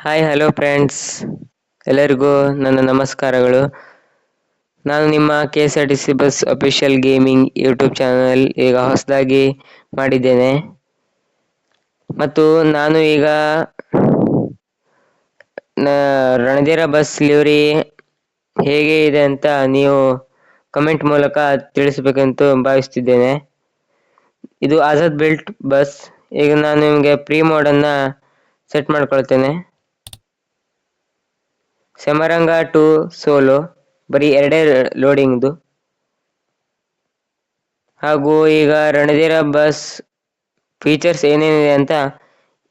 Hi hello friends, ಎಲ್ಲರಿಗೂ ನನ್ನ ನಮಸ್ಕಾರಗಳು. ನಾನು ನಿಮ್ಮ KSRTC bus official gaming YouTube channel ಈಗ ಹೊಸದಾಗಿ ಮಾಡಿದ್ದೇನೆ ಮತ್ತು ನಾನು ಈಗ ರಣಧೀರ ಬಸ್ ಲಿವರಿ ಹೇಗೆ ಇದೆ ಅಂತ ನೀವು ಕಮೆಂಟ್ ಮೂಲಕ ತಿಳಿಸಬೇಕಂತ ಭಾವಿಸ್ತಿದ್ದೇನೆ. ಇದು ಆಜಾದ್ ಬಿಲ್ಟ್ ಬಸ್. ಈಗ ನಾನು ನಿಮಗೆ ಪ್ರೀ ಮೋಡನ್ನು ಸೆಟ್ ಮಾಡ್ಕೊಳ್ತೇನೆ. ಸಮರಂಗ ಟು ಸೋಲೋ ಬರೀ ಎರಡೇ ಲೋಡಿಂಗ್ದು. ಹಾಗೂ ಈಗ ರಣಧೀರ ಬಸ್ ಫೀಚರ್ಸ್ ಏನೇನಿದೆ ಅಂತ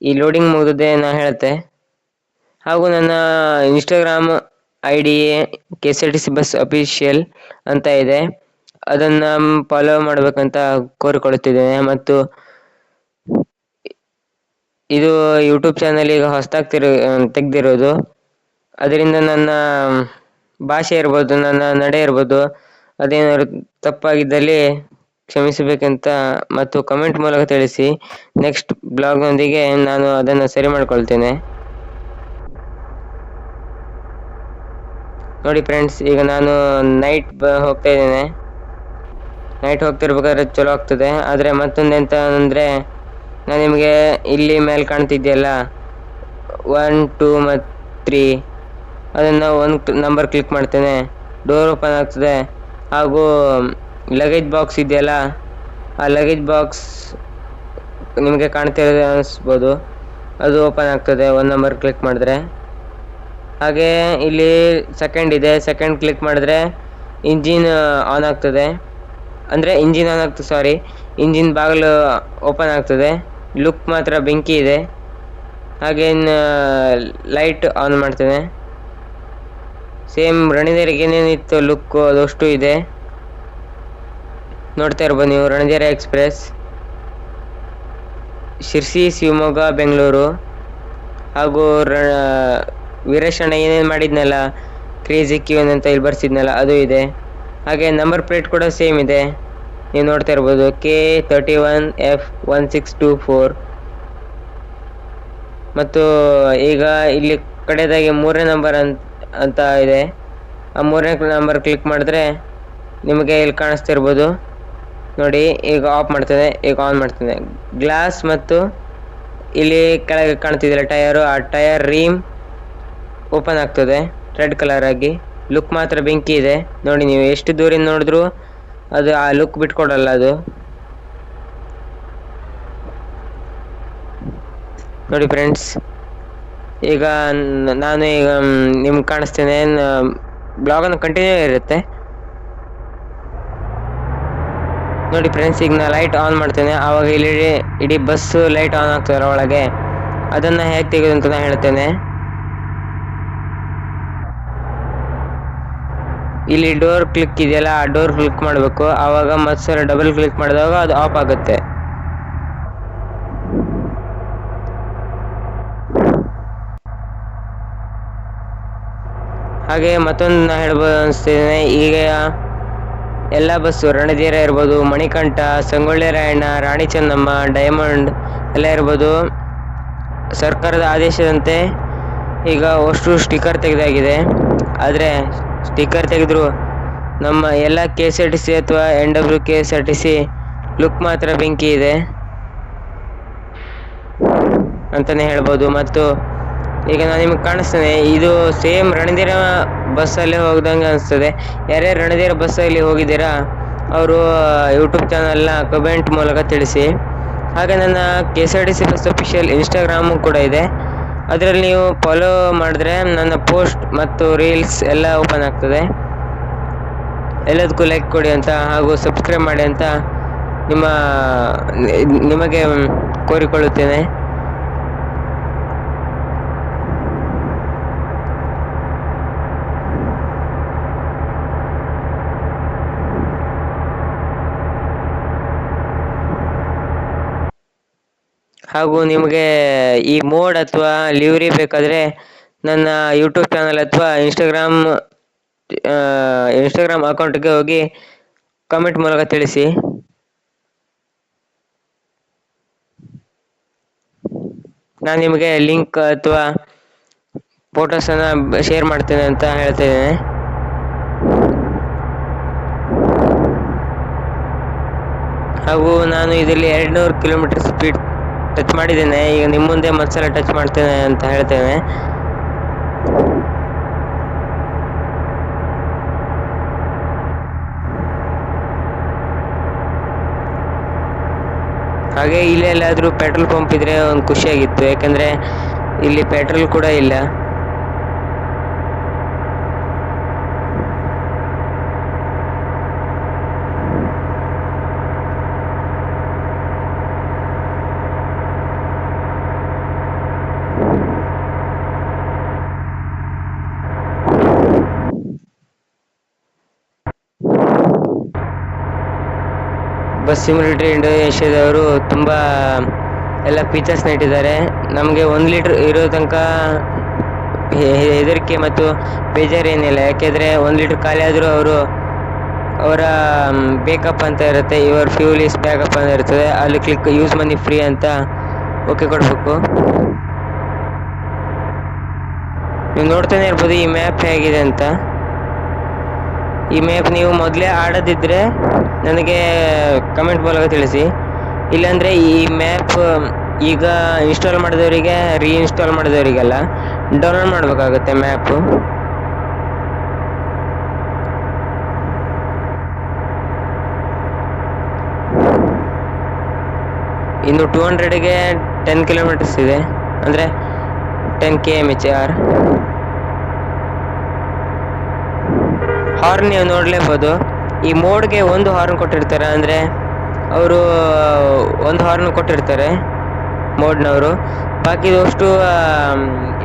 ಈ ಲೋಡಿಂಗ್ ಮುಗಿದೇ ನಾ ಹೇಳುತ್ತೆ. ಹಾಗೂ ನನ್ನ Instagram ID KSRTC bus official ಅಂತ ಇದೆ, ಅದನ್ನ ಫಾಲೋ ಮಾಡಬೇಕಂತ ಕೋರಿಕೊಳ್ಳುತ್ತಿದ್ದೇನೆ. ಮತ್ತು ಇದು ಯೂಟ್ಯೂಬ್ ಚಾನಲ್ ಈಗ ಹೊಸದಾಗಿ ತೆಗ್ದಿರೋದು, ಅದರಿಂದ ನನ್ನ ಭಾಷೆ ಇರ್ಬೋದು, ನನ್ನ ನಡೆ ಇರ್ಬೋದು, ಅದೇನಾದ್ರು ತಪ್ಪಾಗಿದ್ದಲ್ಲಿ ಕ್ಷಮಿಸಬೇಕಂತ ಮತ್ತು ಕಮೆಂಟ್ ಮೂಲಕ ತಿಳಿಸಿ. ನೆಕ್ಸ್ಟ್ ಬ್ಲಾಗ್ನೊಂದಿಗೆ ನಾನು ಅದನ್ನು ಸರಿ ಮಾಡ್ಕೊಳ್ತೇನೆ. ನೋಡಿ ಫ್ರೆಂಡ್ಸ್, ಈಗ ನಾನು ನೈಟ್ ಹೋಗ್ತಾ ಇದ್ದೇನೆ. ನೈಟ್ ಹೋಗ್ತಿರ್ಬೇಕಾದ್ರೆ ಚಲೋ ಆಗ್ತದೆ. ಆದರೆ ಮತ್ತೊಂದೆಂತ ಅಂದರೆ, ನಾನು ನಿಮಗೆ ಇಲ್ಲಿ ಮೇಲೆ ಕಾಣ್ತಿದ್ಯಲ್ಲ 1 2 ಮತ್ತು 3, ಅದನ್ನು ಒಂದು ನಂಬರ್ ಕ್ಲಿಕ್ ಮಾಡ್ತೇನೆ, ಡೋರ್ ಓಪನ್ ಆಗ್ತದೆ. ಹಾಗೂ ಲಗೇಜ್ ಬಾಕ್ಸ್ ಇದೆಯಲ್ಲ, ಆ ಲಗೇಜ್ ಬಾಕ್ಸ್ ನಿಮಗೆ ಕಾಣ್ತಿರೋದು ಅನಿಸ್ಬೋದು, ಅದು ಓಪನ್ ಆಗ್ತದೆ ಒಂದು ನಂಬರ್ ಕ್ಲಿಕ್ ಮಾಡಿದ್ರೆ. ಹಾಗೆ ಇಲ್ಲಿ ಸೆಕೆಂಡ್ ಇದೆ, ಸೆಕೆಂಡ್ ಕ್ಲಿಕ್ ಮಾಡಿದ್ರೆ ಇಂಜಿನ್ ಆನ್ ಆಗ್ತದೆ. ಅಂದರೆ ಇಂಜಿನ್ ಆನ್ ಆಗ್ತದೆ, ಸಾರಿ, ಇಂಜಿನ್ ಬಾಗಿಲು ಓಪನ್ ಆಗ್ತದೆ. ಲುಕ್ ಮಾತ್ರ ಬೆಂಕಿ ಇದೆ. ಹಾಗೆ ಲೈಟ್ ಆನ್ ಮಾಡ್ತೇನೆ. ಸೇಮ್ ರಣಧೀರಿಗೆ ಏನೇನಿತ್ತು ಲುಕ್ಕು ಅದಷ್ಟು ಇದೆ. ನೋಡ್ತಾ ಇರ್ಬೋದು ನೀವು, ರಣಧೀರ ಎಕ್ಸ್ಪ್ರೆಸ್, ಶಿರ್ಸಿ, ಶಿವಮೊಗ್ಗ, ಬೆಂಗಳೂರು. ಹಾಗೂ ವೀರೇಶಣ್ಣ ಏನೇನು ಮಾಡಿದ್ನಲ್ಲ, ಕ್ರೇಜಿ ಕ್ಯೂನ್ ಅಂತ ಇಲ್ಲಿ ಬರ್ಸಿದ್ನಲ್ಲ, ಅದು ಇದೆ. ಹಾಗೆ ನಂಬರ್ ಪ್ಲೇಟ್ ಕೂಡ ಸೇಮ್ ಇದೆ, ನೀವು ನೋಡ್ತಾ ಇರ್ಬೋದು, K31F1624. ಮತ್ತು ಈಗ ಇಲ್ಲಿ ಕಡೆದಾಗಿ 3ನೇ ನಂಬರ್ ಅಂತ ಇದೆ. ಆ 3ನೇ ನಂಬರ್ ಕ್ಲಿಕ್ ಮಾಡಿದ್ರೆ ನಿಮಗೆ ಇಲ್ಲಿ ಕಾಣಿಸ್ತಿರ್ಬೋದು ನೋಡಿ. ಈಗ ಆಫ್ ಮಾಡ್ತೇನೆ, ಈಗ ಆನ್ ಮಾಡ್ತೇನೆ. ಗ್ಲಾಸ್ ಮತ್ತು ಇಲ್ಲಿ ಕೆಳಗೆ ಕಾಣ್ತಿದ್ದಿಲ್ಲ ಟಯರು, ಆ ಟಯರ್ ರೀಮ್ ಓಪನ್ ಆಗ್ತದೆ ರೆಡ್ ಕಲರ್ ಆಗಿ. ಲುಕ್ ಮಾತ್ರ ಬೆಂಕಿ ಇದೆ ನೋಡಿ, ನೀವು ಎಷ್ಟು ದೂರಿಂದ ನೋಡಿದ್ರು ಅದು ಆ ಲುಕ್ ಬಿಟ್ಕೊಡಲ್ಲ ಅದು. ನೋಡಿ ಫ್ರೆಂಡ್ಸ್, ಈಗ ನಾನು ಈಗ ನಿಮ್ಗೆ ಕಾಣಿಸ್ತೇನೆ. ಬ್ಲಾಗನ್ನು ಕಂಟಿನ್ಯೂ ಇರುತ್ತೆ ನೋಡಿ ಫ್ರೆಂಡ್ಸ್. ಈಗ ನಾನು ಲೈಟ್ ಆನ್ ಮಾಡ್ತೇನೆ, ಆವಾಗ ಇಲ್ಲಿ ಇಡೀ ಬಸ್ಸು ಲೈಟ್ ಆನ್ ಆಗ್ತದೆ ಒಳಗೆ. ಅದನ್ನು ಹೇಗೆ ತೆಗೆದು ಅಂತ ನಾನು ಹೇಳ್ತೇನೆ. ಇಲ್ಲಿ ಡೋರ್ ಕ್ಲಿಕ್ ಇದೆಯಲ್ಲ, ಆ ಡೋರ್ ಕ್ಲಿಕ್ ಮಾಡಬೇಕು. ಆವಾಗ ಮತ್ತೆ ಡಬಲ್ ಕ್ಲಿಕ್ ಮಾಡಿದಾಗ ಅದು ಆಫ್ ಆಗುತ್ತೆ. ಹಾಗೆ ಮತ್ತೊಂದು ನಾ ಹೇಳ್ಬೋದು ಅನಿಸ್ತೇನೆ, ಈಗ ಎಲ್ಲ ಬಸ್ಸು ರಣಧೀರ ಇರ್ಬೋದು, ಮಣಿಕಂಠ, ಸಂಗೊಳ್ಳಿ ರಾಯಣ್ಣ, ರಾಣಿ ಚೆನ್ನಮ್ಮ, ಡೈಮಂಡ್ ಎಲ್ಲ ಇರ್ಬೋದು, ಸರ್ಕಾರದ ಆದೇಶದಂತೆ ಈಗ ಅಷ್ಟು ಸ್ಟಿಕ್ಕರ್ ತೆಗೆದಾಗಿದೆ. ಆದರೆ ಸ್ಟಿಕ್ಕರ್ ತೆಗೆದ್ರು ನಮ್ಮ ಎಲ್ಲ KSRTC ಅಥವಾ NWKSRTC ಲುಕ್ ಮಾತ್ರ ಬೆಂಕಿ ಇದೆ ಅಂತಲೇ ಹೇಳ್ಬೋದು. ಮತ್ತು ಈಗ ನಾನು ನಿಮಗೆ ಕಾಣಿಸ್ತೇನೆ, ಇದು ಸೇಮ್ ರಣಧೀರ ಬಸ್ಸಲ್ಲಿ ಹೋಗ್ದಂಗೆ ಅನಿಸ್ತದೆ. ಯಾರ್ಯಾರು ರಣಧೀರ ಬಸ್ಸಲ್ಲಿ ಹೋಗಿದ್ದೀರಾ ಅವರು ಯೂಟ್ಯೂಬ್ ಚಾನಲ್ನ ಕಮೆಂಟ್ ಮೂಲಕ ತಿಳಿಸಿ. ಹಾಗೆ ನನ್ನ KSRTC ಬಸ್ ಅಫಿಷಿಯಲ್ ಇನ್ಸ್ಟಾಗ್ರಾಮು ಕೂಡ ಇದೆ, ಅದರಲ್ಲಿ ನೀವು ಫಾಲೋ ಮಾಡಿದ್ರೆ ನನ್ನ ಪೋಸ್ಟ್ ಮತ್ತು ರೀಲ್ಸ್ ಎಲ್ಲ ಓಪನ್ ಆಗ್ತದೆ. ಎಲ್ಲದಕ್ಕೂ ಲೈಕ್ ಕೊಡಿ ಅಂತ ಹಾಗೂ ಸಬ್ಸ್ಕ್ರೈಬ್ ಮಾಡಿ ಅಂತ ನಿಮಗೆ ಕೋರಿಕೊಳ್ಳುತ್ತೇನೆ. ಹಾಗೂ ನಿಮಗೆ ಈ ಮೋಡ್ ಅಥವಾ ಲಿವ್ರಿ ಬೇಕಾದರೆ ನನ್ನ ಯೂಟ್ಯೂಬ್ ಚಾನಲ್ ಅಥವಾ ಇನ್ಸ್ಟಾಗ್ರಾಮ್ ಅಕೌಂಟ್ಗೆ ಹೋಗಿ ಕಮೆಂಟ್ ಮೂಲಕ ತಿಳಿಸಿ. ನಾನು ನಿಮಗೆ ಲಿಂಕ್ ಅಥವಾ ಫೋಟೋಸನ್ನು ಶೇರ್ ಮಾಡ್ತೇನೆ ಅಂತ ಹೇಳ್ತಾ ಇದ್ದೇನೆ. ಹಾಗೂ ನಾನು ಇದರಲ್ಲಿ 200 ಕಿಲೋಮೀಟರ್ ಸ್ಪೀಡ್ ಟಚ್ ಮಾಡಿದ್ದೇನೆ. ಈಗ ನಿಮ್ಮ ಮುಂದೆ ಮತ್ತೊಂದ್ಸಲ ಟಚ್ ಮಾಡ್ತೇನೆ ಅಂತ ಹೇಳ್ತೇನೆ. ಹಾಗೆ ಇಲ್ಲಿ ಎಲ್ಲಾದರೂ ಪೆಟ್ರೋಲ್ ಪಂಪ್ ಇದ್ರೆ ಒಂದು ಖುಷಿಯಾಗಿತ್ತು, ಯಾಕಂದ್ರೆ ಇಲ್ಲಿ ಪೆಟ್ರೋಲ್ ಕೂಡ ಇಲ್ಲ. ಬಸ್ ಸಿಮ್ಯುಲೇಟರ್ ಇಂಡೋನೇಷ್ಯಾದವರು ತುಂಬ ಎಲ್ಲ ಫೀಚರ್ಸ್ನ ಇಟ್ಟಿದ್ದಾರೆ. ನಮಗೆ 1 ಲೀಟ್ರ್ ಇರೋ ತನಕ ಹೆದರಿಕೆ ಮತ್ತು ಬೇಜಾರೇನಿಲ್ಲ, ಯಾಕೆಂದರೆ 1 ಲೀಟ್ರ್ ಖಾಲಿ ಆದರೂ ಅವರ ಬೇಕಪ್ ಅಂತ ಇರುತ್ತೆ, ಯುವರ್ ಫ್ಯೂಲ್ ಇಸ್ ಬ್ಯಾಕಪ್ ಅಂತ ಇರ್ತದೆ. ಅಲ್ಲಿ ಕ್ಲಿಕ್ ಯೂಸ್ ಮನಿ ಫ್ರೀ ಅಂತ ಓಕೆ ಕೊಡಬೇಕು. ನೀವು ನೋಡ್ತಾನೆ ಇರ್ಬೋದು ಈ ಮ್ಯಾಪ್ ಹೇಗಿದೆ ಅಂತ. ಈ ಮ್ಯಾಪ್ ನೀವು ಮೊದಲೇ ಆಡದಿದ್ದರೆ ನನಗೆ ಕಮೆಂಟ್ ಮೂಲಕ ತಿಳಿಸಿ. ಇಲ್ಲಾಂದರೆ ಈ ಮ್ಯಾಪ್ ಈಗ ಇನ್ಸ್ಟಾಲ್ ಮಾಡಿದವರಿಗೆ ರೀಇನ್ಸ್ಟಾಲ್ ಮಾಡಿದವರಿಗೆಲ್ಲ ಡೌನ್ಲೋಡ್ ಮಾಡಬೇಕಾಗುತ್ತೆ ಮ್ಯಾಪು. ಇನ್ನು 200ಗೆ 10 ಕಿಲೋಮೀಟರ್ಸ್ ಇದೆ, ಅಂದರೆ 10 km/h. ಹಾರ್ನ್ ನೀವು ನೋಡಲೇಬೋದು. ಈ ಮೋಡ್ಗೆ ಒಂದು ಹಾರ್ನ್ ಕೊಟ್ಟಿರ್ತಾರೆ, ಅಂದರೆ ಅವರು ಒಂದು ಹಾರ್ನ್ ಕೊಟ್ಟಿರ್ತಾರೆ ಮೋಡ್ನವರು. ಬಾಕಿದಷ್ಟು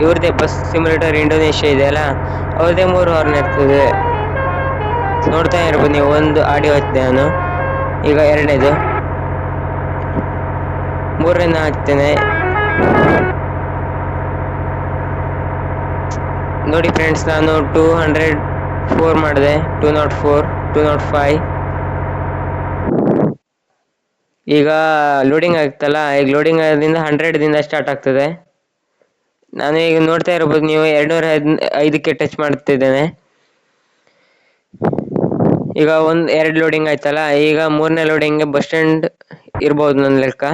ಇವ್ರದ್ದೇ ಬಸ್ ಸಿಮ್ಯುಲೇಟರ್ ಇಂಡೋನೇಷ್ಯಾ ಇದೆಯಲ್ಲ, ಅವ್ರದ್ದೇ 3 ಹಾರ್ನ್ ಇರ್ತದೆ. ನೋಡ್ತಾ ಇರ್ಬೋದು ನೀವು. ಒಂದು ಆಡಿಯೋ ಹಚ್ಚಿದೆ ನಾನು, ಈಗ 2ನೇದು, 3ರಿಂದ ಹಚ್ತೇನೆ. ನೋಡಿ ಫ್ರೆಂಡ್ಸ್, ನಾನು 204 ಮಾಡಿದೆ, 204, 205. ಈಗ ಲೋಡಿಂಗ್ ಆಗ್ತಲ್ಲ, ಈಗ ಲೋಡಿಂಗ್ ಆಗೋದ್ರಿಂದ 100ದಿಂದ ಸ್ಟಾರ್ಟ್ ಆಗ್ತದೆ. ನಾನು ಈಗ ನೋಡ್ತಾ ಇರ್ಬೋದು ನೀವು 205ಕ್ಕೆ ಟಚ್ ಮಾಡ್ತಿದ್ದೇನೆ. ಈಗ 2 ಲೋಡಿಂಗ್ ಆಯ್ತಲ್ಲ, ಈಗ 3ನೇ ಲೋಡಿಂಗ್ಗೆ ಬಸ್ ಸ್ಟ್ಯಾಂಡ್ ಇರ್ಬೋದು ನನ್ನ ಲೆಕ್ಕ.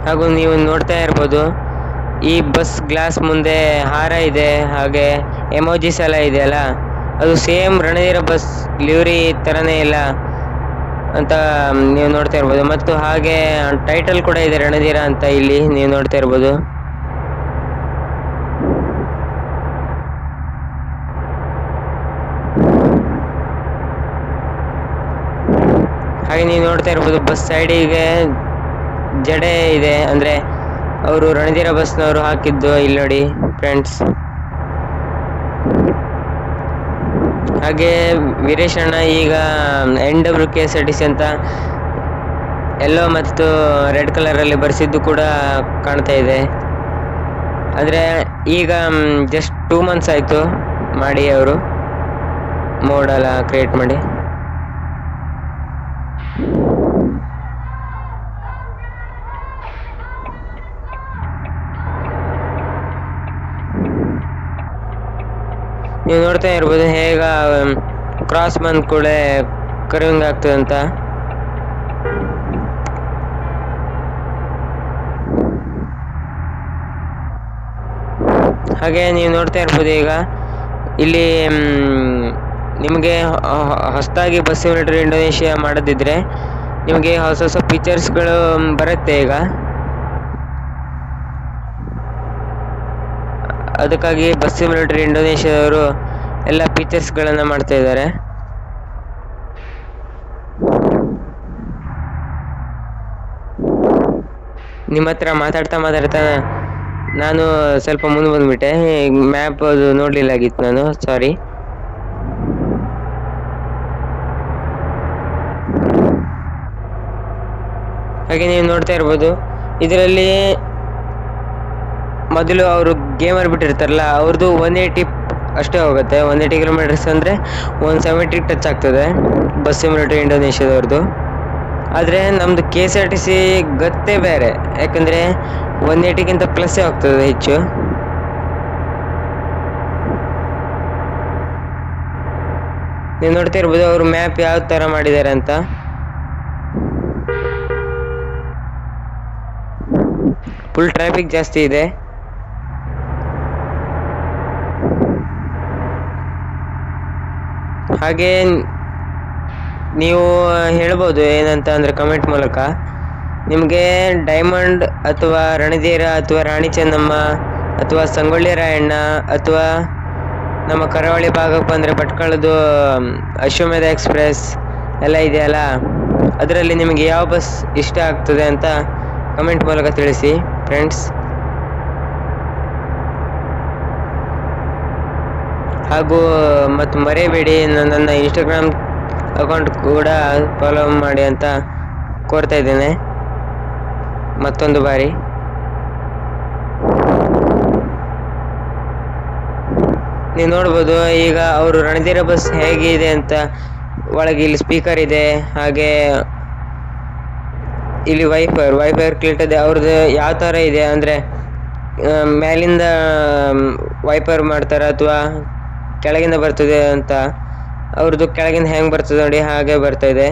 ಹಾಗೂ ನೀವು ನೋಡ್ತಾ ಇರ್ಬೋದು ಈ ಬಸ್ ಗ್ಲಾಸ್ ಮುಂದೆ ಹಾರ ಇದೆ, ಹಾಗೆ ಎಮೋಜಿಸ್ ಎಲ್ಲ ಇದೆಯಲ್ಲ, ಅದು ಸೇಮ್ ರಣಧೀರ ಬಸ್ ಲಿವ್ರಿ ಥರನೇ ಇಲ್ಲ ಅಂತ ನೀವು ನೋಡ್ತಾ ಇರ್ಬೋದು. ಮತ್ತು ಹಾಗೆ ಟೈಟಲ್ ಕೂಡ ಇದೆ ರಣಧೀರ ಅಂತ, ಇಲ್ಲಿ ನೀವು ನೋಡ್ತಾ ಇರ್ಬೋದು. ಹಾಗೆ ನೀವು ನೋಡ್ತಾ ಇರ್ಬೋದು ಬಸ್ ಸೈಡಿಗೆ ಜಡೆ ಇದೆ, ಅಂದರೆ ಅವರು ರಣಧೀರ ಬಸ್ನವರು ಹಾಕಿದ್ದು ಇಲ್ಲಿ ನೋಡಿ ಫ್ರೆಂಡ್ಸ್. ಹಾಗೆ ವೀರೇಶ್ ಅಣ್ಣ ಈಗ NWKSRTC ಅಂತ ಯೆಲ್ಲೋ ಮತ್ತು ರೆಡ್ ಕಲರಲ್ಲಿ ಬರೆಸಿದ್ದು ಕೂಡ ಕಾಣ್ತಾ ಇದೆ. ಅಂದರೆ ಈಗ ಜಸ್ಟ್ 2 months ಆಯಿತು ಮಾಡಿ, ಅವರು ಮೋಡೆಲ್ಲ ಕ್ರಿಯೇಟ್ ಮಾಡಿ. ನೀವು ನೋಡ್ತಾ ಇರ್ಬೋದು ಹೇಗ ಕ್ರಾಸ್ ಬಂದ ಕೂಡ ಕರ್ವಿಂಗ್ ಆಗ್ತದೆ ಅಂತ. ಹಾಗೆ ನೀವು ನೋಡ್ತಾ ಇರ್ಬೋದು ಈಗ ಇಲ್ಲಿ ನಿಮಗೆ ಹೊಸದಾಗಿ ಬಸ್ ಸಿಮ್ಯುಲೇಟರ್ ಇಂಡೋನೇಷ್ಯಾ ಮಾಡೋದಿದ್ರೆ ನಿಮಗೆ ಹೊಸ ಹೊಸ ಫೀಚರ್ಸ್ಗಳು ಬರುತ್ತೆ ಈಗ. ಅದಕ್ಕಾಗಿ ಬಸ್ ಸಿಮ್ಯುಲೇಟರ್ ಇಂಡೋನೇಷ್ಯಾದವರು ಎಲ್ಲ ಫೀಚರ್ಸ್ಗಳನ್ನು ಮಾಡ್ತಾ ಇದ್ದಾರೆ. ನಿಮ್ಮ ಹತ್ರ ಮಾತಾಡ್ತಾ ನಾನು ಸ್ವಲ್ಪ ಮುಂದೆ ಬಂದ್ಬಿಟ್ಟೆ. ಮ್ಯಾಪ್ ಅದು ನೋಡಲಿಲ್ಲಾಗಿತ್ತು ನಾನು, ಸಾರಿ. ಹಾಗೆ ನೀವು ನೋಡ್ತಾ ಇರ್ಬೋದು ಇದರಲ್ಲಿ ಮೊದಲು ಅವರು ಗೇಮರ್ ಬಿಟ್ಟಿರ್ತಾರಲ್ಲ, ಅವ್ರದ್ದು 180 ಅಷ್ಟೇ ಹೋಗುತ್ತೆ. 180 ಕಿಲೋಮೀಟರ್ಸ್ ಅಂದರೆ 170 ಟಚ್ ಆಗ್ತದೆ ಬಸ್ ಸಿಮ್ಯುಲೇಟರ್ ಇಂಡೋನೇಷ್ಯಾದವ್ರದ್ದು. ಆದರೆ ನಮ್ಮದು KSRTC ಗತ್ತೇ ಬೇರೆ, ಯಾಕಂದರೆ 180ಗಿಂತ ಪ್ಲಸ್ಸೇ ಹೋಗ್ತದೆ ಹೆಚ್ಚು. ನೀವು ನೋಡ್ತಾ ಇರ್ಬೋದು ಅವರು ಮ್ಯಾಪ್ ಯಾವ ಥರ ಮಾಡಿದ್ದಾರೆ ಅಂತ. ಫುಲ್ ಟ್ರಾಫಿಕ್ ಜಾಸ್ತಿ ಇದೆ. ಹಾಗೆ ನೀವು ಹೇಳ್ಬೋದು ಏನಂತ ಅಂದರೆ ಕಮೆಂಟ್ ಮೂಲಕ, ನಿಮಗೆ ಡೈಮಂಡ್ ಅಥವಾ ರಣಧೀರ ಅಥವಾ ರಾಣಿ ಚೆನ್ನಮ್ಮ ಅಥವಾ ಸಂಗೊಳ್ಳಿ ರಾಯಣ್ಣ ಅಥವಾ ನಮ್ಮ ಕರಾವಳಿ ಭಾಗಕ್ಕೆ ಬಂದರೆ ಭಟ್ಕಳದ್ದು ಅಶ್ವಮೇಧ ಎಕ್ಸ್ಪ್ರೆಸ್ ಎಲ್ಲ ಇದೆಯಲ್ಲ, ಅದರಲ್ಲಿ ನಿಮಗೆ ಯಾವ ಬಸ್ ಇಷ್ಟ ಆಗ್ತದೆ ಅಂತ ಕಮೆಂಟ್ ಮೂಲಕ ತಿಳಿಸಿ ಫ್ರೆಂಡ್ಸ್. ಹಾಗೂ ಮತ್ತು ಮರೆಯಬೇಡಿ, ನನ್ನ ಇನ್ಸ್ಟಾಗ್ರಾಮ್ ಅಕೌಂಟ್ ಕೂಡ ಫಾಲೋ ಮಾಡಿ ಅಂತ ಕೋರ್ತಾ ಇದ್ದೇನೆ ಮತ್ತೊಂದು ಬಾರಿ. ನೀವು ನೋಡ್ಬೋದು ಈಗ ಅವರು ರಣಧೀರ ಬಸ್ ಹೇಗಿದೆ ಅಂತ. ಒಳಗೆ ಇಲ್ಲಿ ಸ್ಪೀಕರ್ ಇದೆ, ಹಾಗೆ ಇಲ್ಲಿ ವೈಫೈರ್ ಕ್ಲಿಟ್ ಇದೆ. ಅವ್ರದ್ದು ಯಾವ ಥರ ಇದೆ ಅಂದರೆ ಮೇಲಿಂದ ವೈಪರ್ ಮಾಡ್ತಾರೆ ಅಥವಾ ಕೆಳಗಿಂದ ಬರ್ತದೆ ಅಂತ. ಅವ್ರದ್ದು ಕೆಳಗಿಂದ ಹೆಂಗೆ ಬರ್ತದೆ ನೋಡಿ ಹಾಗೆ ಬರ್ತಾ ಇದೆ.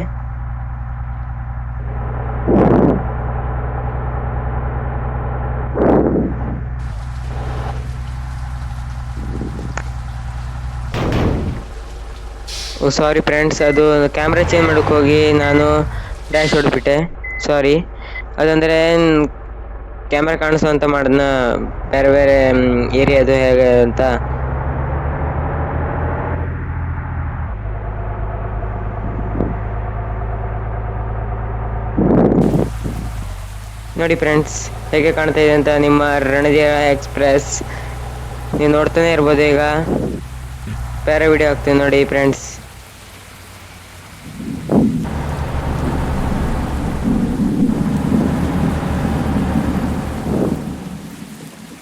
ಸಾರಿ ಫ್ರೆಂಡ್ಸ್, ಅದು ಕ್ಯಾಮ್ರಾ ಚೇಂಜ್ ಮಾಡೋಕ್ಕೆ ಹೋಗಿ ನಾನು ಡ್ಯಾಶ್ ಹೊಡೆದ್ಬಿಟ್ಟೆ, ಸಾರಿ. ಅದಂದರೆ ಕ್ಯಾಮ್ರಾ ಕಾಣಿಸೋ ಮಾಡಿದ್ನ ಬೇರೆ ಬೇರೆ ಏರಿಯಾದು ಹೇಗೆ ಅಂತ. ನೋಡಿ ಫ್ರೆಂಡ್ಸ್ ಹೇಗೆ ಕಾಣ್ತಾ ಇದೆ ಅಂತ ನಿಮ್ಮ ರಣಧೀರ ಎಕ್ಸ್ಪ್ರೆಸ್. ನೀವು ನೋಡ್ತಾನೆ ಇರ್ಬೋದು. ಈಗ ಬೇರೆ ವಿಡಿಯೋ ಹಾಕ್ತೀನಿ ನೋಡಿ ಫ್ರೆಂಡ್ಸ್.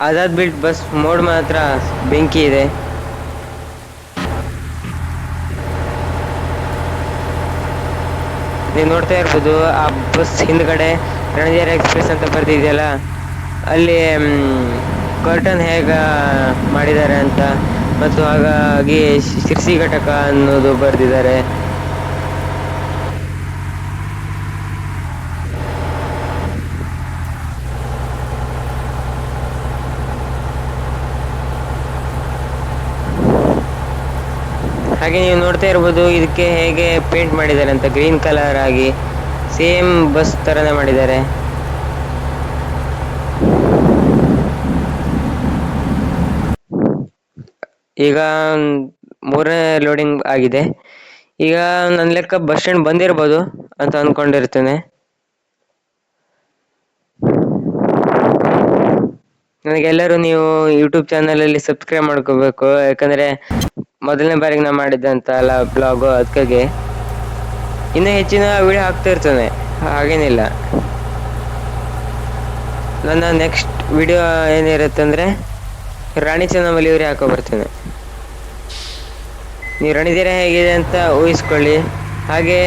ಅದಾದ್ಬಿಟ್ಟು ಬಸ್ ಮೋಡ್ ಮಾತ್ರ ಬೆಂಕಿ ಇದೆ. ನೀವು ನೋಡ್ತಾ ಇರ್ಬೋದು ಆ ಬಸ್ ಹಿಂದ್ಗಡೆ ರಣಧೀರ ಎಕ್ಸ್ಪ್ರೆಸ್ ಅಂತ ಬರ್ತಿದೆಯಲ್ಲ, ಅಲ್ಲಿ ಕರ್ಟನ್ ಹೇಗೆ ಮಾಡಿದ್ದಾರೆ ಅಂತ, ಮತ್ತು ಹಾಗಾಗಿ ಶಿರ್ಸಿ ಘಟಕ ಅನ್ನೋದು ಬರೆದಿದ್ದಾರೆ. ಹಾಗೆ ನೀವು ನೋಡ್ತಾ ಇರ್ಬೋದು ಇದಕ್ಕೆ ಹೇಗೆ ಪೇಂಟ್ ಮಾಡಿದ್ದಾರೆ ಅಂತ, ಗ್ರೀನ್ ಕಲರ್ ಆಗಿ ಸೇಮ್ ಬಸ್ ಥರನೇ ಮಾಡಿದ್ದಾರೆ. ಈಗ 3ನೇ ಲೋಡಿಂಗ್ ಆಗಿದೆ. ಈಗ ನನ್ನ ಲೆಕ್ಕ ಬಸ್ ಸ್ಟ್ಯಾಂಡ್ ಬಂದಿರ್ಬೋದು ಅಂತ ಅಂದ್ಕೊಂಡಿರ್ತೇನೆ. ನನಗೆಲ್ಲರೂ ನೀವು ಯೂಟ್ಯೂಬ್ ಚಾನಲಲ್ಲಿ ಸಬ್ಸ್ಕ್ರೈಬ್ ಮಾಡ್ಕೋಬೇಕು, ಯಾಕಂದರೆ ಮೊದಲನೇ ಬಾರಿಗೆ ನಾನು ಮಾಡಿದ್ದಂತ ಅಲ್ಲ ಬ್ಲಾಗು, ಅದಕ್ಕಾಗಿ ಇನ್ನೂ ಹೆಚ್ಚಿನ ವಿಡಿಯೋ ಹಾಕ್ತಾ ಇರ್ತೇನೆ, ಹಾಗೇನಿಲ್ಲ. ನನ್ನ ನೆಕ್ಸ್ಟ್ ವಿಡಿಯೋ ಏನಿರುತ್ತೆ ಅಂದರೆ ರಾಣಿ ಚೆನ್ನಮ್ಮ ಲಿವರಿ ಹಾಕೋ ಬರ್ತೇನೆ. ನೀವು ರಣಧೀರ ಹೇಗಿದೆ ಅಂತ ಊಹಿಸ್ಕೊಳ್ಳಿ. ಹಾಗೆ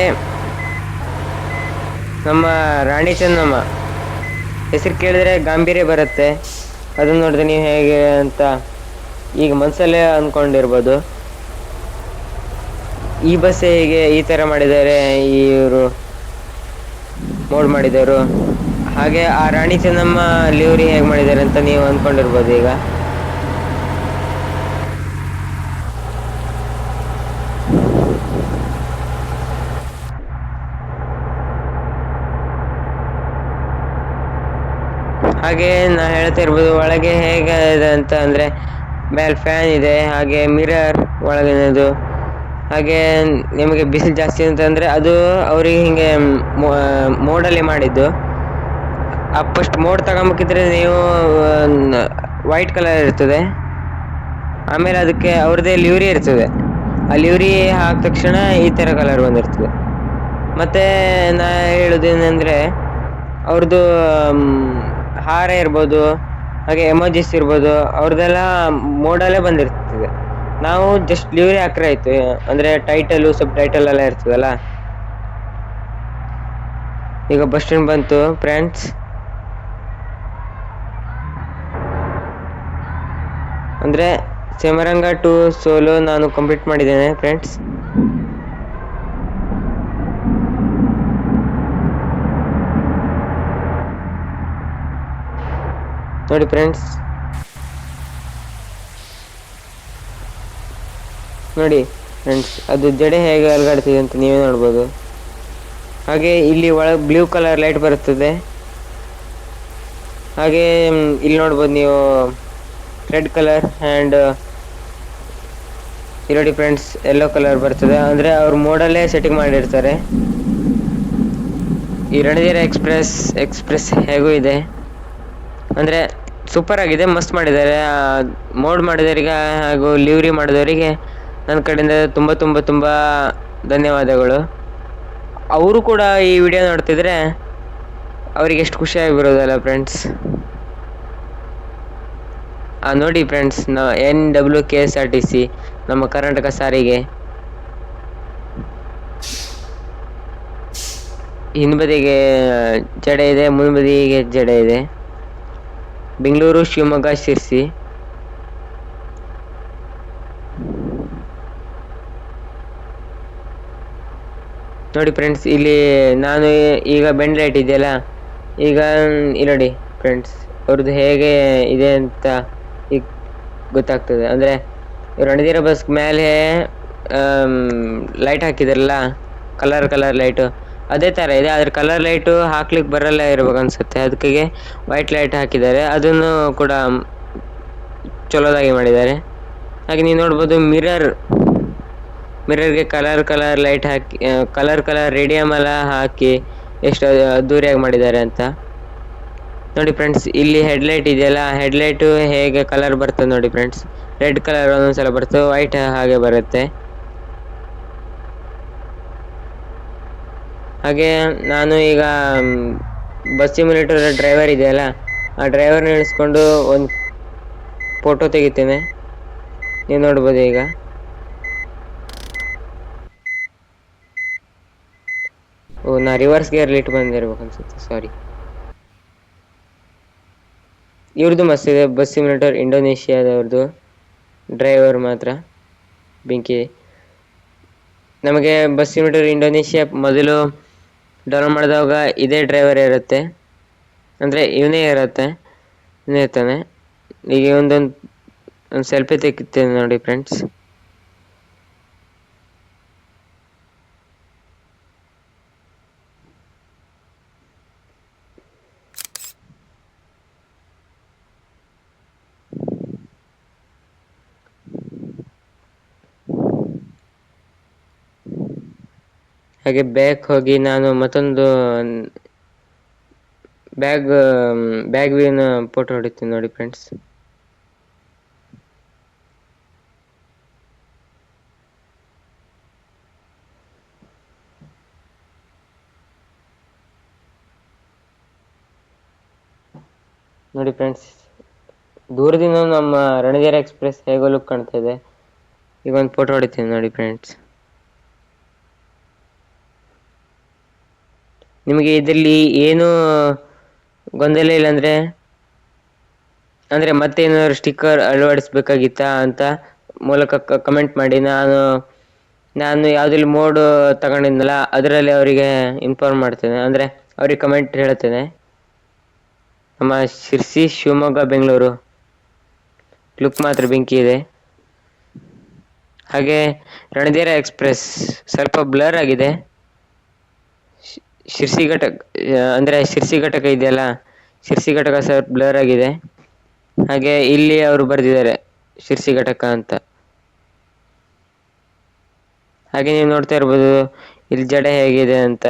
ನಮ್ಮ ರಾಣಿ ಚೆನ್ನಮ್ಮ ಹೆಸರು ಕೇಳಿದ್ರೆ ಗಾಂಭೀರ್ಯ ಬರುತ್ತೆ. ಅದನ್ನು ನೋಡಿದ್ರೆ ನೀವು ಹೇಗೆ ಅಂತ ಈಗ ಮನಸ್ಸಲ್ಲೇ ಅಂದ್ಕೊಂಡಿರ್ಬೋದು. ಈ ಬಸ್ ಹೇಗೆ ಈ ಥರ ಮಾಡಿದ್ದಾರೆ ಇವರು ಮೋಡ್ ಮಾಡಿದರು, ಹಾಗೆ ಆ ರಾಣಿ ಚೆನ್ನಮ್ಮ ಲಿವರಿ ಹೇಗೆ ಮಾಡಿದ್ದಾರೆ ಅಂತ ನೀವು ಅಂದ್ಕೊಂಡಿರ್ಬೋದು. ಈಗ ಹಾಗೆ ನಾ ಹೇಳ್ತಾ ಇರ್ಬೋದು ಒಳಗೆ ಹೇಗೆ ಇದೆ ಅಂತ ಅಂದರೆ ಮೇಲೆ ಫ್ಯಾನ್ ಇದೆ, ಹಾಗೆ ಮಿರರ್ ಒಳಗಿನದು. ಹಾಗೆ ನಿಮಗೆ ಬಿಸಿಲು ಜಾಸ್ತಿ ಅಂತಂದರೆ ಅದು ಅವರಿಗೆ ಹಿಂಗೆ ಮೋಡಲ್ಲಿ ಮಾಡಿದ್ದು. ಫಸ್ಟ್ ಮೋಡ್ ತಗೊಂಬೇಕಿದ್ರೆ ನೀವು ವೈಟ್ ಕಲರ್ ಇರ್ತದೆ, ಆಮೇಲೆ ಅದಕ್ಕೆ ಅವ್ರದ್ದೇ ಲಿವ್ರಿ ಇರ್ತದೆ. ಆ ಲಿವ್ರಿ ಹಾಕಿದ ತಕ್ಷಣ ಈ ಥರ ಕಲರ್ ಬಂದಿರ್ತದೆ. ಮತ್ತು ನಾ ಹೇಳೋದೇನೆಂದರೆ ಅವ್ರದ್ದು ಹಾರ ಇರ್ಬೋದು, ಹಾಗೆ ಎಮೋಜಿಸ್ ಇರ್ಬೋದು, ಅವ್ರದ್ದೆಲ್ಲ ಮೋಡಲ್ಲೇ ಬಂದಿರ್ತದೆ. ನಾವು ಜಸ್ಟ್ ಲಿವ್ರಿ ಹಾಕ್ರೆ ಆಯ್ತು, ಅಂದ್ರೆ ಟೈಟಲ್ ಸಬ್ ಟೈಟಲ್ ಎಲ್ಲ ಇರ್ತದಲ್ಲ. ಈಗ ಬಸ್ ಸ್ಟ್ಯಾಂಡ್ ಬಂತು ಫ್ರೆಂಡ್ಸ್. ಅಂದ್ರೆ ಸೆಮರಂಗ ಟು ಸೋಲೋ ನಾನು ಕಂಪ್ಲೀಟ್ ಮಾಡಿದ್ದೇನೆ ಫ್ರೆಂಡ್ಸ್. ನೋಡಿ ಫ್ರೆಂಡ್ಸ್, ನೋಡಿ ಫ್ರೆಂಡ್ಸ್, ಅದು ಜಡೆ ಹೇಗೆ ಅಲುಗಾಡ್ತಿದೆ ಅಂತ ನೀವೇ ನೋಡ್ಬೋದು. ಹಾಗೆ ಇಲ್ಲಿ ಒಳಗೆ ಬ್ಲೂ ಕಲರ್ ಲೈಟ್ ಬರುತ್ತದೆ. ಹಾಗೆ ಇಲ್ಲಿ ನೋಡ್ಬೋದು ನೀವು ರೆಡ್ ಕಲರ್ ಆ್ಯಂಡ್ ನೋಡಿ ಫ್ರೆಂಡ್ಸ್ ಯೆಲ್ಲೋ ಕಲರ್ ಬರ್ತದೆ. ಅಂದರೆ ಅವ್ರು ಮೋಡಲ್ಲೇ ಸೆಟ್ಟಿಂಗ್ ಮಾಡಿರ್ತಾರೆ. ಈ ರಣಧೀರ ಎಕ್ಸ್ಪ್ರೆಸ್ ಹೇಗೂ ಇದೆ, ಅಂದರೆ ಸೂಪರ್ ಆಗಿದೆ, ಮಸ್ತ್ ಮಾಡಿದ್ದಾರೆ. ಮೋಡ್ ಮಾಡಿದವರಿಗೆ ಹಾಗೂ ಲಿವ್ರಿ ಮಾಡಿದವರಿಗೆ ನನ್ನ ಕಡೆಯಿಂದ ತುಂಬ ತುಂಬ ತುಂಬ ಧನ್ಯವಾದಗಳು. ಅವರು ಕೂಡ ಈ ವಿಡಿಯೋ ನೋಡ್ತಿದ್ರೆ ಅವ್ರಿಗೆ ಎಷ್ಟು ಖುಷಿಯಾಗಿರೋದಲ್ಲ ಫ್ರೆಂಡ್ಸ್. ನೋಡಿ ಫ್ರೆಂಡ್ಸ್, NWKSRTC ನಮ್ಮ ಕರ್ನಾಟಕ ಸಾರಿಗೆ ಹಿಂಬದಿಗೆ ಜಡೆ ಇದೆ, ಮುಂಬದಿಗೆ ಜಡೆ ಇದೆ. ಬೆಂಗಳೂರು, ಶಿವಮೊಗ್ಗ, ಶಿರ್ಸಿ. ನೋಡಿ ಫ್ರೆಂಡ್ಸ್, ಇಲ್ಲಿ ನಾನು ಈಗ ಬೆಂಡ್ ಲೈಟ್ ಇದೆಯಲ್ಲ, ಈಗ ಇಲ್ಲಿ ನೋಡಿ ಫ್ರೆಂಡ್ಸ್ ಅವ್ರದ್ದು ಹೇಗೆ ಇದೆ ಅಂತ ಈಗ ಗೊತ್ತಾಗ್ತದೆ. ಅಂದರೆ ರಣಧೀರ ಬಸ್ ಮೇಲೆ ಲೈಟ್ ಹಾಕಿದಾರಲ್ಲ, ಕಲರ್ ಲೈಟು ಅದೇ ಥರ ಇದೆ. ಆದರೆ ಕಲರ್ ಲೈಟು ಹಾಕ್ಲಿಕ್ಕೆ ಬರಲ್ಲ ಇರ್ಬೇಕು ಅನ್ಸುತ್ತೆ, ಅದಕ್ಕೆ ವೈಟ್ ಲೈಟ್ ಹಾಕಿದ್ದಾರೆ. ಅದನ್ನು ಕೂಡ ಚಲೋದಾಗಿ ಮಾಡಿದ್ದಾರೆ. ಹಾಗೆ ನೀವು ನೋಡ್ಬೋದು ಮಿರರ್ಗೆ ಕಲರ್ ಲೈಟ್ ಹಾಕಿ, ಕಲರ್ ರೇಡಿಯಮ್ ಎಲ್ಲ ಹಾಕಿ ಎಷ್ಟು ಅದ್ದೂರಿಯಾಗಿ ಮಾಡಿದ್ದಾರೆ ಅಂತ ನೋಡಿ ಫ್ರೆಂಡ್ಸ್. ಇಲ್ಲಿ ಹೆಡ್ಲೈಟ್ ಇದೆಯಲ್ಲ, ಹೆಡ್ಲೈಟು ಹೇಗೆ ಕಲರ್ ಬರ್ತದೆ ನೋಡಿ ಫ್ರೆಂಡ್ಸ್. ರೆಡ್ ಕಲರ್ ಒಂದೊಂದ್ಸಲ ಬರ್ತದೆ, ವೈಟ್ ಹಾಗೆ ಬರುತ್ತೆ. ಹಾಗೆ ನಾನು ಈಗ ಬಸ್ ಸಿಮ್ಯುಲೇಟರ್ ಡ್ರೈವರ್ ಇದೆಯಲ್ಲ, ಆ ಡ್ರೈವರ್ನ ಇಳಿಸ್ಕೊಂಡು ಒಂದು ಫೋಟೋ ತೆಗಿತೇನೆ, ನೀವು ನೋಡ್ಬೋದು. ಈಗ ನಾ ರಿವರ್ಸ್ ಗೇರ್ಲಿ ಇಟ್ಟು ಬಂದಿರ್ಬೇಕು ಅನ್ಸುತ್ತೆ, ಸಾರಿ. ಇವ್ರದ್ದು ಮಸ್ತ್ ಇದೆ ಬಸ್ ಸಿಮ್ಯುಲೇಟರ್, ಇಂಡೋನೇಷಿಯಾದವ್ರದ್ದು. ಡ್ರೈವರ್ ಮಾತ್ರ ಬೆಂಕಿ. ನಮಗೆ ಬಸ್ ಸಿಮ್ಯುಲೇಟರ್ ಇಂಡೋನೇಷಿಯಾ ಮೊದಲು ಡೌನ್ಲೋಡ್ ಮಾಡಿದಾಗ ಇದೇ ಡ್ರೈವರ್ ಇರುತ್ತೆ, ಅಂದರೆ ಇವನೇ ಇರ್ತಾನೆ. ಈಗ ಒಂದು ಸೆಲ್ಫಿ ತೆಗಿತೇನೆ ನೋಡಿ ಫ್ರೆಂಡ್ಸ್. ಹಾಗೆ ಬ್ಯಾಕ್ ಹೋಗಿ ನಾನು ಮತ್ತೊಂದು ಬ್ಯಾಗ್ ವ್ಯೂನ ಫೋಟೋ ಹೊಡಿತೀನಿ ನೋಡಿ ಫ್ರೆಂಡ್ಸ್. ನೋಡಿ ಫ್ರೆಂಡ್ಸ್, ದೂರದಿಂದ ನಮ್ಮ ರಣಧೀರ ಎಕ್ಸ್ಪ್ರೆಸ್ ಹೇಗೋ ಲುಕ್ ಕಾಣ್ತಾ ಇದೆ. ಈಗ ಒಂದು ಫೋಟೋ ಹೊಡಿತೀನಿ ನೋಡಿ ಫ್ರೆಂಡ್ಸ್. ನಿಮಗೆ ಇದರಲ್ಲಿ ಏನು ಗೊಂದಲ ಇಲ್ಲ ಅಂದರೆ ಮತ್ತೇನಾದ್ರು ಸ್ಟಿಕ್ಕರ್ ಅಳವಡಿಸ್ಬೇಕಾಗಿತ್ತಾ ಅಂತ ಮೂಲಕ ಕಮೆಂಟ್ ಮಾಡಿ. ನಾನು ಯಾವುದ್ರಲ್ಲಿ ಮೋಡ್ ತಗೊಂಡಿದ್ನಲ್ಲ ಅದರಲ್ಲಿ ಅವರಿಗೆ ಇನ್ಫಾರ್ಮ್ ಮಾಡ್ತೇನೆ, ಅಂದರೆ ಅವ್ರಿಗೆ ಕಮೆಂಟ್ ಹೇಳ್ತೇನೆ. ನಮ್ಮ ಶಿರ್ಸಿ, ಶಿವಮೊಗ್ಗ, ಬೆಂಗಳೂರು ಲುಕ್ ಮಾತ್ರ ಬೆಂಕಿ ಇದೆ. ಹಾಗೆ ರಣಧೀರ ಎಕ್ಸ್ಪ್ರೆಸ್ ಸ್ವಲ್ಪ ಬ್ಲರ್ ಆಗಿದೆ. ಶಿರ್ಸಿ ಘಟಕ ಇದೆಯಲ್ಲ, ಶಿರ್ಸಿ ಘಟಕ ಸ್ವಲ್ಪ ಬ್ಲರ್ ಆಗಿದೆ. ಹಾಗೆ ಇಲ್ಲಿ ಅವರು ಬರೆದಿದ್ದಾರೆ ಶಿರ್ಸಿ ಘಟಕ ಅಂತ. ಹಾಗೆ ನೀವು ನೋಡ್ತಾ ಇರ್ಬೋದು ಇಲ್ಲಿ ಜಡೆ ಹೇಗಿದೆ ಅಂತ.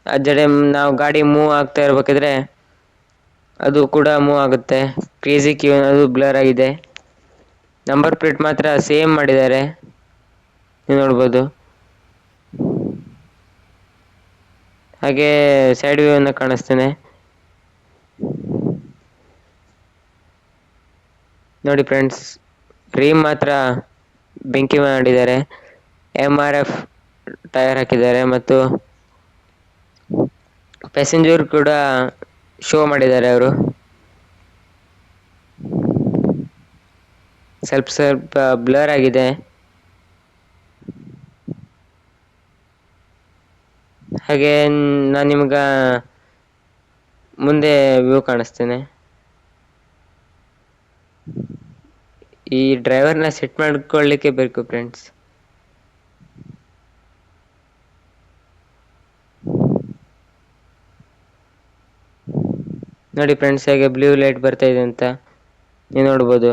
ಆ ಜಡೆ ನಾವು ಗಾಡಿ ಮೂವ್ ಆಗ್ತಾ ಇರ್ಬೇಕಿದ್ರೆ ಅದು ಕೂಡ ಮೂವ್ ಆಗುತ್ತೆ. ಕ್ರೇಜಿ ಕ್ಯೂ ಅದು ಬ್ಲರ್ ಆಗಿದೆ. ನಂಬರ್ ಪ್ಲೇಟ್ ಮಾತ್ರ ಸೇಮ್ ಮಾಡಿದ್ದಾರೆ, ನೀವು ನೋಡ್ಬೋದು. ಹಾಗೆ ಸೈಡ್ ವ್ಯೂ ಅನ್ನ ಕಾಣಿಸ್ತೇನೆ ನೋಡಿ ಫ್ರೆಂಡ್ಸ್. ರೀಮ್ ಮಾತ್ರ ಬೆಂಕಿ ಮಾಡಿದ್ದಾರೆ. MRF ಟೈರ್ ಹಾಕಿದ್ದಾರೆ ಮತ್ತು ಪ್ಯಾಸೆಂಜರ್ ಕೂಡ ಶೋ ಮಾಡಿದ್ದಾರೆ ಅವರು. ಸ್ವಲ್ಪ ಸ್ವಲ್ಪ ಬ್ಲರ್ ಆಗಿದೆ. ಹಾಗೆ ನಾನ್ ನಿಮ್ಗ ಮುಂದೆ ವ್ಯೂ ಕಾಣಿಸ್ತೇನೆ. ಈ ಡ್ರೈವರ್ನ ಸೆಟ್ ಮಾಡ್ಕೊಳ್ಳಿಕ್ಕೆ ಬೇಕು ಫ್ರೆಂಡ್ಸ್. ನೋಡಿ ಫ್ರೆಂಡ್ಸ್, ಹೇಗೆ ಬ್ಲೂ ಲೈಟ್ ಬರ್ತಾ ಇದೆ ಅಂತ ನೀವು ನೋಡ್ಬೋದು.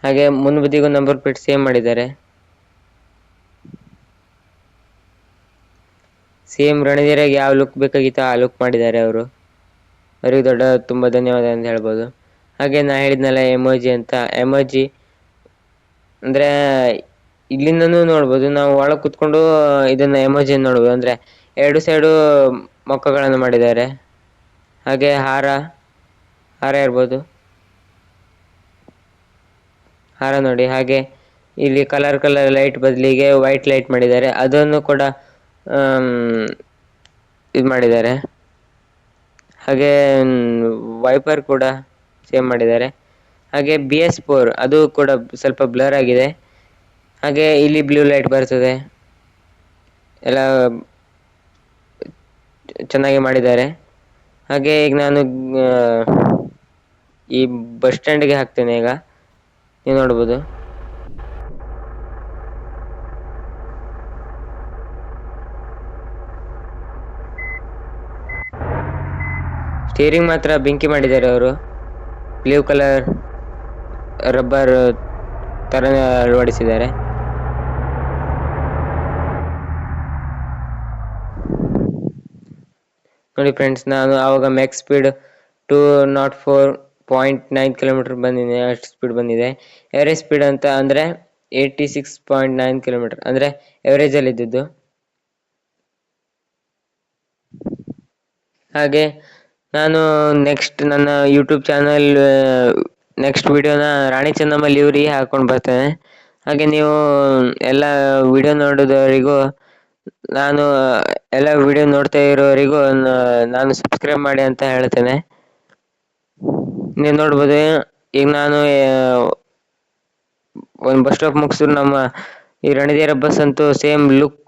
ಹಾಗೆ ಮುಂಬದಿಗೂ ನಂಬರ್ ಪ್ಲೇಟ್ ಸೇಮ್ ಮಾಡಿದ್ದಾರೆ. ಸೇಮ್ ರಣಧೀರಗೆ ಯಾವ ಲುಕ್ ಬೇಕಾಗಿತ್ತು ಆ ಲುಕ್ ಮಾಡಿದ್ದಾರೆ ಅವರು. ಅವರಿಗೆ ತುಂಬಾ ಧನ್ಯವಾದ ಅಂತ ಹೇಳ್ಬೋದು. ಹಾಗೆ ನಾ ಹೇಳಿದ್ನಲ್ಲ ಎಮೋಜಿ ಅಂತ, ಎಮೋಜಿ ಅಂದ್ರೆ ಇಲ್ಲಿಂದನೂ ನೋಡ್ಬೋದು. ನಾವು ಒಳಗ್ ಕುತ್ಕೊಂಡು ಇದನ್ನ ಎಮೋಜಿನ ನೋಡ್ಬೋದು. ಅಂದ್ರೆ ಎರಡು ಸೈಡು ಮೊಕ್ಕಗಳನ್ನು ಮಾಡಿದ್ದಾರೆ. ಹಾಗೆ ಹಾರ ಇರ್ಬೋದು. ಹಾರ ನೋಡಿ. ಹಾಗೆ ಇಲ್ಲಿ ಕಲರ್ ಕಲರ್ ಲೈಟ್ ಬದಲಿಗೆ ವೈಟ್ ಲೈಟ್ ಮಾಡಿದ್ದಾರೆ. ಅದನ್ನು ಕೂಡ ಇದ್ ಮಾಡಿದ್ದಾರೆ. ಹಾಗೆ ವೈಪರ್ ಕೂಡ ಸೇಮ್ ಮಾಡಿದ್ದಾರೆ. ಹಾಗೆ BS4 ಅದು ಕೂಡ ಸ್ವಲ್ಪ ಬ್ಲರ್ ಆಗಿದೆ. ಹಾಗೆ ಇಲ್ಲಿ ಬ್ಲೂ ಲೈಟ್ ಬರ್ತದೆ. ಎಲ್ಲ ಚೆನ್ನಾಗಿ ಮಾಡಿದ್ದಾರೆ. ಹಾಗೆ ಈಗ ನಾನು ಈ ಬಸ್ ಸ್ಟ್ಯಾಂಡ್ಗೆ ಹಾಕ್ತೇನೆ. ಈಗ ನೀವು ನೋಡ್ಬೋದು. ಸ್ಟೀರಿಂಗ್ ಮಾತ್ರ ಬೆಂಕಿ ಮಾಡಿದ್ದಾರೆ ಅವರು. ಬ್ಲೂ ಕಲರ್ ರಬ್ಬರ್ ತರ ಅಳವಡಿಸಿದ್ದಾರೆ. ನೋಡಿ ಫ್ರೆಂಡ್ಸ್, ನಾನು ಆವಾಗ ಮ್ಯಾಕ್ಸ್ ಸ್ಪೀಡ್ 204.9 ಕಿಲೋಮೀಟರ್ ಬಂದಿದೆ. ಅಷ್ಟು ಸ್ಪೀಡ್ ಬಂದಿದೆ. ಎವರೇಜ್ ಸ್ಪೀಡ್ ಅಂತ ಅಂದ್ರೆ 86.9 ಕಿಲೋಮೀಟರ್, ಅಂದ್ರೆ ಎವರೇಜ್ ಅಲ್ಲಿ ಇದ್ದಿದ್ದು. ಹಾಗೆ ನಾನು ನೆಕ್ಸ್ಟ್ ನನ್ನ ಯೂಟ್ಯೂಬ್ ಚಾನಲ್ ನೆಕ್ಸ್ಟ್ ವಿಡಿಯೋನ ರಾಣಿ ಚೆನ್ನಮ್ಮ ಲಿವ್ರಿಗೆ ಹಾಕೊಂಡು ಬರ್ತೇನೆ. ಹಾಗೆ ನೀವು ಎಲ್ಲ ವಿಡಿಯೋ ನೋಡೋದವರಿಗೂ, ನಾನು ಎಲ್ಲ ವಿಡಿಯೋ ನೋಡ್ತಾ ಇರೋವರಿಗೂ ನಾನು ಸಬ್ಸ್ಕ್ರೈಬ್ ಮಾಡಿ ಅಂತ ಹೇಳ್ತೇನೆ. ನೀವು ನೋಡ್ಬೋದು, ಈಗ ನಾನು ಒಂದು ಬಸ್ ಸ್ಟಾಪ್ ಮುಗಿಸಿದ್ರು ನಮ್ಮ ಈ ರಣಧೀರ ಬಸ್ ಅಂತೂ ಸೇಮ್ ಲುಕ್